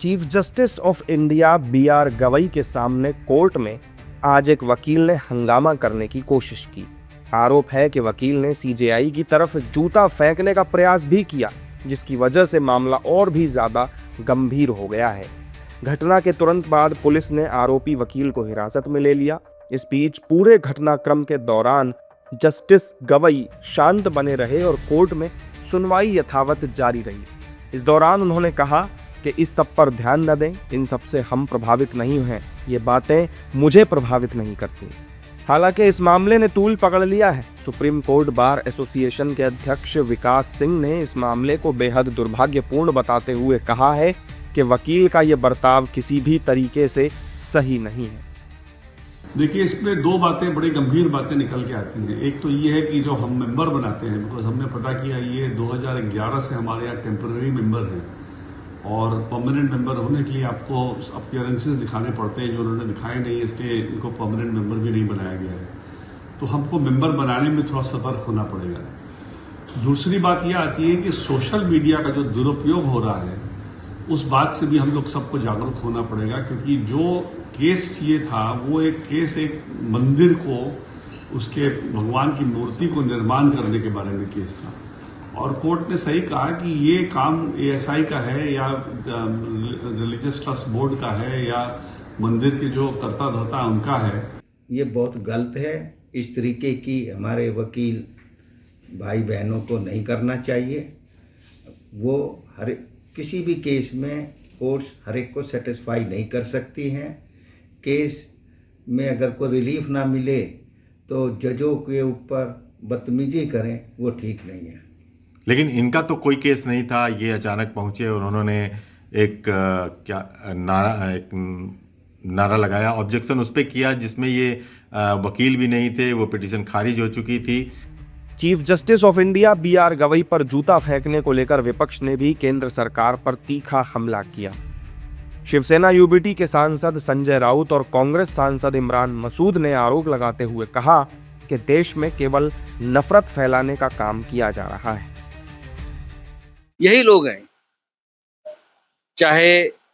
Chief justice of India B R. Gavai के सामने court में आज एक वकील ने हंगामा करने की कोशिश की। आरोप है कि वकील ने सीजेआई की तरफ जूता फेंकने का प्रयास भी किया, जिसकी वजह से मामला और भी ज्यादा गंभीर हो गया है। घटना के तुरंत बाद पुलिस ने आरोपी वकील को हिरासत में ले लिया। इस बीच पूरे घटनाक्रम के दौरान जस्टिस गवई शांत बने रहे और कोर्ट में सुनवाई यथावत जारी रही। इस दौरान उन्होंने कहा कि इस सब पर ध्यान न दें, इन सब से हम प्रभावित नहीं हैं, ये बातें मुझे प्रभावित नहीं करती। हालांकि इस मामले ने तूल पकड़ लिया है। सुप्रीम कोर्ट बार एसोसिएशन के अध्यक्ष विकास सिंह ने इस मामले को बेहद दुर्भाग्यपूर्ण बताते हुए कहा है कि वकील का ये बर्ताव किसी भी तरीके से सही नहीं है। देखिए, इसमें दो बातें, बड़ी गंभीर बातें निकल के आती हैं। एक तो ये है कि जो हम मेंबर बनाते हैं, बिकॉज हमने पता किया ये 2011 से हमारे यहाँ टेम्पररी मेंबर हैं और परमानेंट मेंबर होने के लिए आपको अपीयरेंसेस दिखाने पड़ते हैं, जो उन्होंने दिखाए नहीं, इसलिए इनको परमानेंट मेंबर भी नहीं बनाया गया है। तो हमको मेंबर बनाने में थोड़ा सतर्क होना पड़ेगा। दूसरी बात यह आती है कि सोशल मीडिया का जो दुरुपयोग हो रहा है, उस बात से भी हम लोग सबको जागरूक होना पड़ेगा, क्योंकि जो केस ये था वो एक केस एक मंदिर को, उसके भगवान की मूर्ति को निर्माण करने के बारे में केस था और कोर्ट ने सही कहा कि ये काम एएसआई का है या रिलीजियस ट्रस्ट बोर्ड का है या मंदिर के जो कर्ता धर्ता उनका है। ये बहुत गलत है। इस तरीके की हमारे वकील भाई बहनों को नहीं करना चाहिए। वो हर किसी भी केस में कोर्ट्स हर एक को सेटिस्फाई नहीं कर सकती हैं। केस में अगर कोई रिलीफ ना मिले तो जजों के ऊपर बदतमीजी करें, वो ठीक नहीं है। लेकिन इनका तो कोई केस नहीं था, ये अचानक पहुंचे और उन्होंने एक नारा लगाया, ऑब्जेक्शन उस पर किया जिसमें ये वकील भी नहीं थे, वो पिटीशन खारिज हो चुकी थी। Chief justice of India B R. Gavai पर जूता फेंकने को लेकर विपक्ष ने भी केंद्र सरकार पर तीखा हमला किया। शिवसेना यूबीटी के सांसद संजय राउत और कांग्रेस सांसद इमरान मसूद ने आरोप लगाते हुए कहा कि देश में केवल नफरत फैलाने का काम किया जा रहा है। यही लोग हैं, चाहे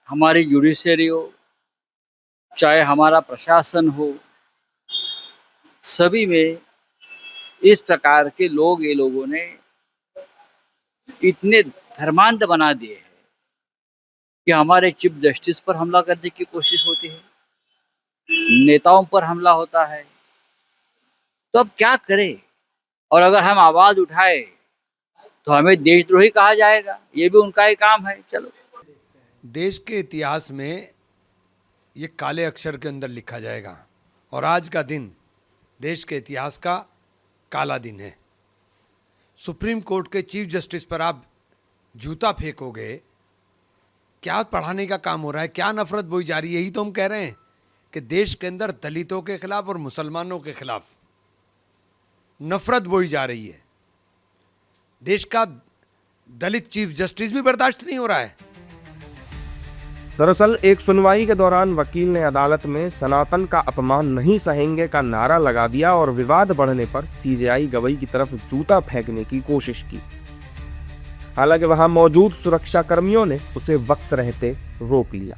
हमारी जुडिशरी हो, चाहे हमारा प्रशासन हो, सभी में इस प्रकार के लोग, ये लोगों ने इतने धर्मांध बना दिए हैं कि हमारे चीफ जस्टिस पर हमला करने की कोशिश होती है, नेताओं पर हमला होता है। तो अब क्या करें? और अगर हम आवाज उठाए तो हमें देशद्रोही कहा जाएगा, ये भी उनका ही काम है। चलो, देश के इतिहास में ये काले अक्षर के अंदर लिखा जाएगा और आज का दिन देश के इतिहास का काला दिन है। सुप्रीम कोर्ट के चीफ जस्टिस पर आप जूता फेंकोगे, क्या पढ़ाने का काम हो रहा है? क्या नफरत बोई जा रही है? यही तो हम कह रहे हैं कि देश के अंदर दलितों के खिलाफ और मुसलमानों के खिलाफ नफरत बोई जा रही है। देश का दलित चीफ जस्टिस भी बर्दाश्त नहीं हो रहा है। दरअसल एक सुनवाई के दौरान वकील ने अदालत में सनातन का अपमान नहीं सहेंगे का नारा लगा दिया और विवाद बढ़ने पर सीजेआई गवई की तरफ जूता फेंकने की कोशिश की। हालांकि वहां मौजूद सुरक्षा कर्मियों ने उसे वक्त रहते रोक लिया।